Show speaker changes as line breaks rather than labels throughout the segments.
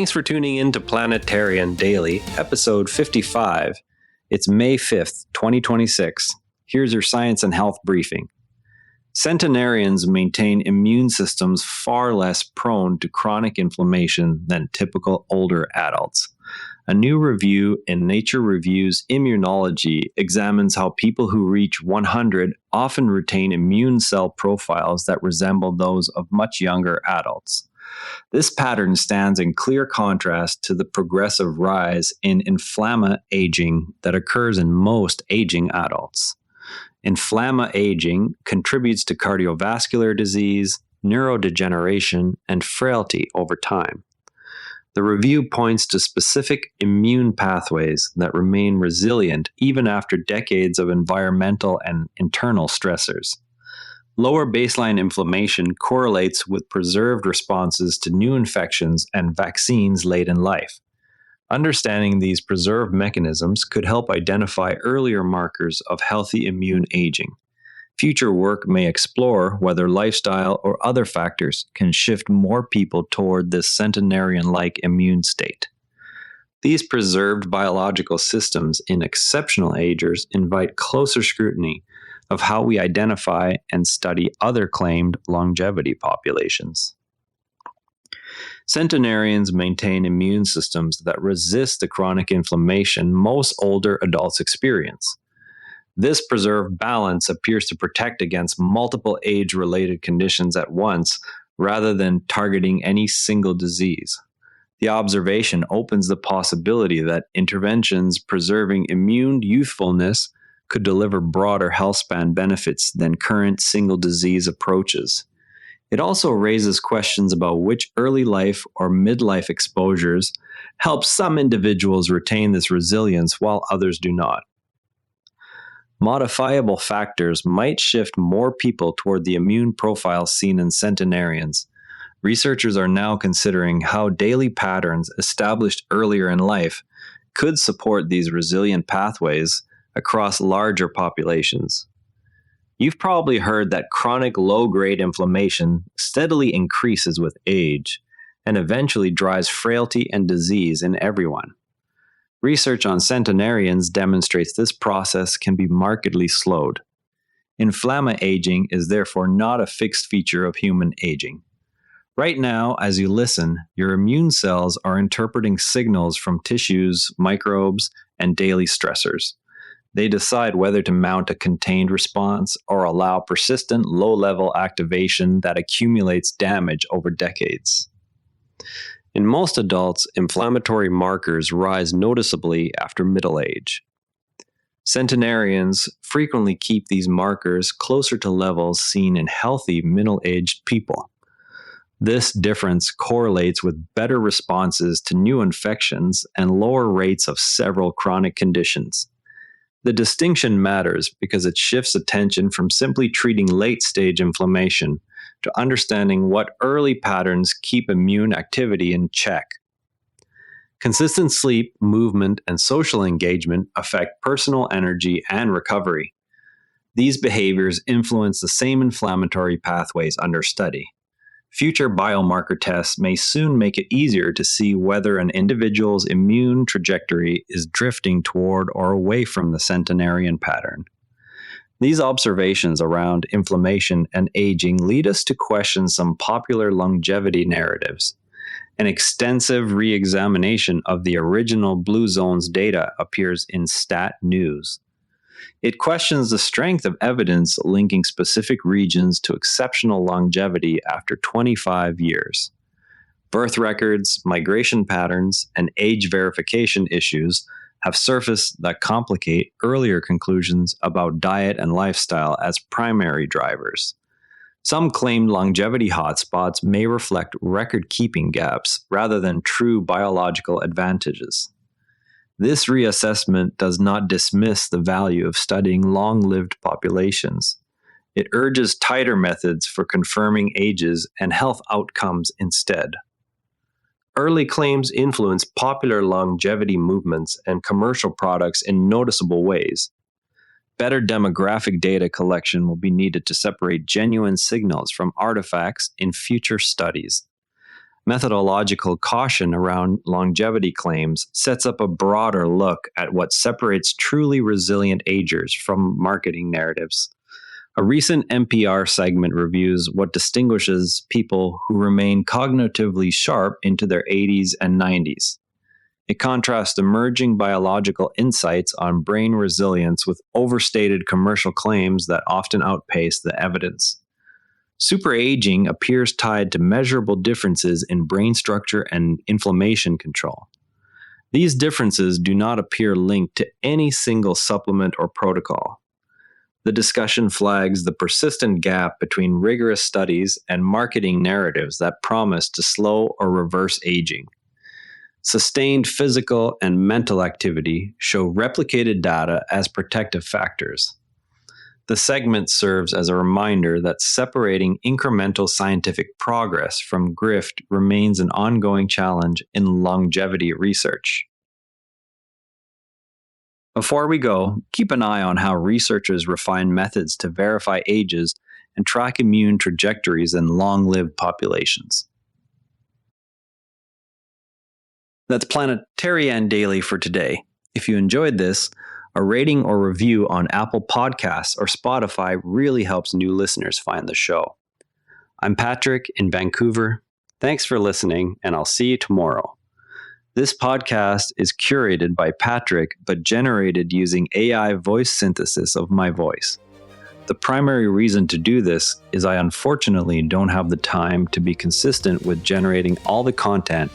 Thanks for tuning in to Planetterrian Daily, episode 55. It's May 5th, 2026. Here's your science and health briefing. Centenarians maintain immune systems far less prone to chronic inflammation than typical older adults. A new review in Nature Reviews Immunology examines how people who reach 100 often retain immune cell profiles that resemble those of much younger adults. This pattern stands in clear contrast to the progressive rise in inflammaging that occurs in most aging adults. Inflammaging contributes to cardiovascular disease, neurodegeneration, and frailty over time. The review points to specific immune pathways that remain resilient even after decades of environmental and internal stressors. Lower baseline inflammation correlates with preserved responses to new infections and vaccines late in life. Understanding these preserved mechanisms could help identify earlier markers of healthy immune aging. Future work may explore whether lifestyle or other factors can shift more people toward this centenarian-like immune state. These preserved biological systems in exceptional agers invite closer scrutiny of how we identify and study other claimed longevity populations. Centenarians maintain immune systems that resist the chronic inflammation most older adults experience. This preserved balance appears to protect against multiple age-related conditions at once rather than targeting any single disease. The observation opens the possibility that interventions preserving immune youthfulness could deliver broader health span benefits than current single disease approaches. It also raises questions about which early life or midlife exposures help some individuals retain this resilience while others do not. Modifiable factors might shift more people toward the immune profile seen in centenarians. Researchers are now considering how daily patterns established earlier in life could support these resilient pathways across larger populations. You've probably heard that chronic low-grade inflammation steadily increases with age and eventually drives frailty and disease in everyone. Research on centenarians demonstrates this process can be markedly slowed. Inflammaging is therefore not a fixed feature of human aging. Right now, as you listen, your immune cells are interpreting signals from tissues, microbes, and daily stressors. They decide whether to mount a contained response or allow persistent low-level activation that accumulates damage over decades. In most adults, inflammatory markers rise noticeably after middle age. Centenarians frequently keep these markers closer to levels seen in healthy middle-aged people. This difference correlates with better responses to new infections and lower rates of several chronic conditions. The distinction matters because it shifts attention from simply treating late-stage inflammation to understanding what early patterns keep immune activity in check. Consistent sleep, movement, and social engagement affect personal energy and recovery. These behaviors influence the same inflammatory pathways under study. Future biomarker tests may soon make it easier to see whether an individual's immune trajectory is drifting toward or away from the centenarian pattern. These observations around inflammation and aging lead us to question some popular longevity narratives. An extensive re-examination of the original Blue Zones data appears in Stat News. It questions the strength of evidence linking specific regions to exceptional longevity after 25 years. Birth records, migration patterns, and age verification issues have surfaced that complicate earlier conclusions about diet and lifestyle as primary drivers. Some claimed longevity hotspots may reflect record-keeping gaps rather than true biological advantages. This reassessment does not dismiss the value of studying long-lived populations. It urges tighter methods for confirming ages and health outcomes instead. Early claims influence popular longevity movements and commercial products in noticeable ways. Better demographic data collection will be needed to separate genuine signals from artifacts in future studies. Methodological caution around longevity claims sets up a broader look at what separates truly resilient agers from marketing narratives. A recent NPR segment reviews what distinguishes people who remain cognitively sharp into their 80s and 90s. It contrasts emerging biological insights on brain resilience with overstated commercial claims that often outpace the evidence. Superaging appears tied to measurable differences in brain structure and inflammation control. These differences do not appear linked to any single supplement or protocol. The discussion flags the persistent gap between rigorous studies and marketing narratives that promise to slow or reverse aging. Sustained physical and mental activity show replicated data as protective factors. The segment serves as a reminder that separating incremental scientific progress from grift remains an ongoing challenge in longevity research. Before we go, keep an eye on how researchers refine methods to verify ages and track immune trajectories in long-lived populations. That's Planetterrian Daily for today. If you enjoyed this, a rating or review on Apple Podcasts or Spotify really helps new listeners find the show. I'm Patrick in Vancouver. Thanks for listening, and I'll see you tomorrow. This podcast is curated by Patrick, but generated using AI voice synthesis of my voice. The primary reason to do this is I unfortunately don't have the time to be consistent with generating all the content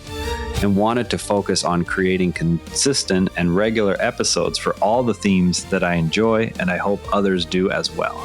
and wanted to focus on creating consistent and regular episodes for all the themes that I enjoy and I hope others do as well.